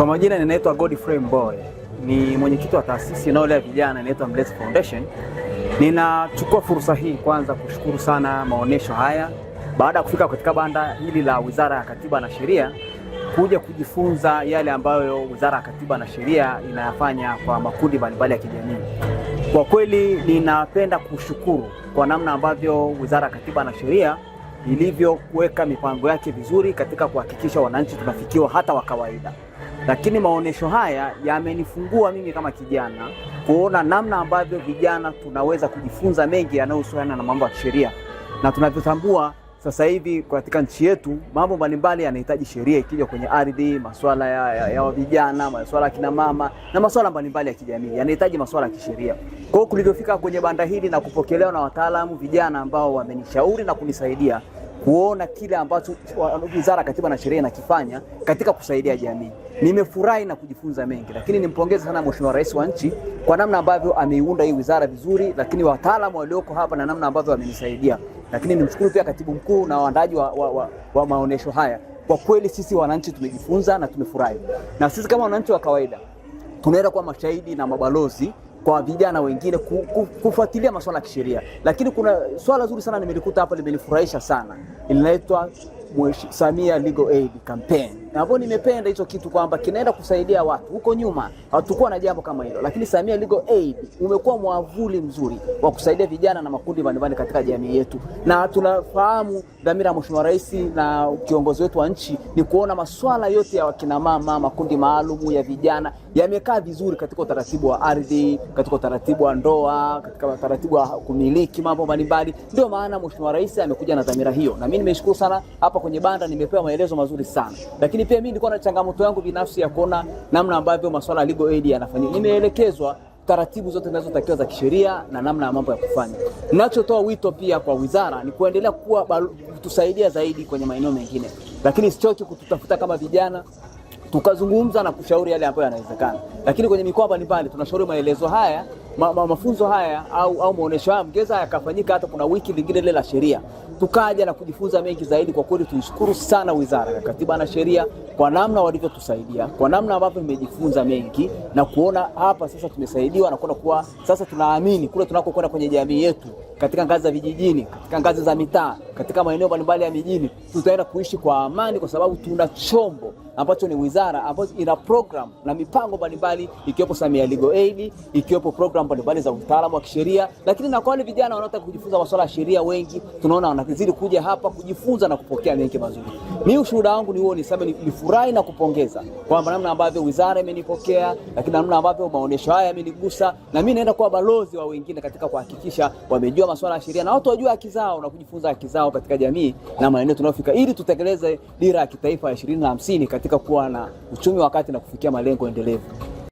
Kwa majina ninaitwa Godfrey Mbowe. Ni mwenyekiti wa taasisi inayolea vijana inaitwa Mlezi Foundation. Ninachukua fursa hii kwanza kushukuru sana maonesho haya baada ya kufika katika banda hili la Wizara ya Katiba na Sheria kuja kujifunza yale ambayo Wizara ya Katiba na Sheria inayafanya kwa makundi mbalimbali ya kijamii. Kwa kweli ninapenda kushukuru kwa namna ambavyo Wizara ya Katiba na Sheria ilivyokuweka mipango yake vizuri katika kuhakikisha wananchi tunafikiwa hata wa kawaida. Lakini maonesho haya yamenifungua mimi kama kijana kuona namna ambavyo vijana tunaweza kujifunza mengi yanayohusiana na mambo ya sheria. Na tunavyotambua sasa hivi katika nchi yetu mambo mbalimbali yanahitaji sheria, ikija kwenye ardhi, masuala ya vijana, masuala ya kina mama na masuala mbalimbali ya kijamii yanahitaji masuala ya kisheria. Kwa hiyo kulivyofika kwenye banda hili na kupokelewa na wataalamu vijana ambao wamenishauri na kunisaidia kuona kile ambacho Wizara ya Katiba na Sheria inakifanya katika kusaidia jamii, nimefurahi na kujifunza mengi. Lakini nimpongeze sana Mheshimiwa Rais wa nchi kwa namna ambavyo ameiunda hii wizara vizuri, lakini wataalamu walioko hapa na namna ambavyo wamenisaidia. Lakini nimshukuru pia Katibu Mkuu na waandaji wa maonesho haya. Kwa kweli sisi wananchi tumejifunza na tumefurahi. Na sisi kama wananchi wa kawaida tunaenda kuwa mashahidi na mabalozi kwa vijana wengine kufuatilia masuala ya kisheria. Lakini kuna swala zuri sana nimelikuta hapa limenifurahisha sana. Linaitwa Samia Legal Aid Campaign. Na hapo nimependa hicho kitu kwamba kinaenda kusaidia watu. Huko nyuma hatukuwa na jambo kama hilo, lakini Samia Legal Aid umekuwa mwavuli mzuri wa kusaidia vijana na makundi mbalimbali katika jamii yetu. Na tunafahamu dhamira ya Mheshimiwa Rais na kiongozi wetu wa nchi ni kuona masuala yote ya wakina mama, makundi maalum ya vijana yamekaa vizuri katika utaratibu wa ardhi, katika utaratibu wa ndoa, katika utaratibu wa kumiliki mambo mbalimbali. Ndio maana Mheshimiwa Rais amekuja na dhamira hiyo. Na mimi nimeshukuru sana hapa kwenye banda nimepewa maelezo mazuri sana. Lakini pia mimi nilikuwa na changamoto yangu binafsi ya kuona namna ambavyo masuala ya legal aid yanafanyika. Nimeelekezwa taratibu zote zinazotakiwa za kisheria na namna ya mambo ya kufanya. Ninachotoa wito pia kwa wizara ni kuendelea kutusaidia zaidi kwenye maeneo mengine. Lakini sichoki kututafuta kama vijana tukazungumza na kushauri yale ambayo yanawezekana. Lakini kwenye mikoa mbalimbali tunashauri maelezo haya, mafunzo haya au maonesho haya mgeza yakafanyika hata kuna wiki lingine ile la sheria. Tukaja na kujifunza mengi zaidi. Kwa kweli tuishukuru sana Wizara ya Katiba na Sheria kwa namna walivyotusaidia, kwa namna ambavyo tumejifunza mengi na kuona hapa sasa tumesaidiwa na kuona kuwa sasa tunaamini kule tunakokwenda kwenye jamii yetu, katika ngazi za vijijini, katika ngazi za mitaa, katika maeneo mbalimbali ya mijini, tutaenda kuishi kwa amani kwa sababu tuna chombo ambacho ni wizara ambayo ina program na mipango mbalimbali, ikiwepo Samia Legal Aid, ikiwepo program mbalimbali za utaalamu wa kisheria. Lakini na kwa wale vijana wanaotaka kujifunza masuala ya sheria, wengi tunaona wanazidi kuja hapa kujifunza na kupokea mengi mazuri. Mimi ushuhuda wangu ni huo, niseme nilifurahi na kupongeza kwamba namna ambavyo wizara imenipokea, lakini namna ambavyo maonesho haya yamenigusa, na mimi naenda kuwa balozi wa wengine katika kuhakikisha wamejua masuala ya sheria na watu wajue haki zao na kujifunza haki zao katika jamii na maeneo tunayofika, ili tutekeleze dira ya kitaifa ya 2050 katika kuwa na uchumi wa kati na kufikia malengo endelevu.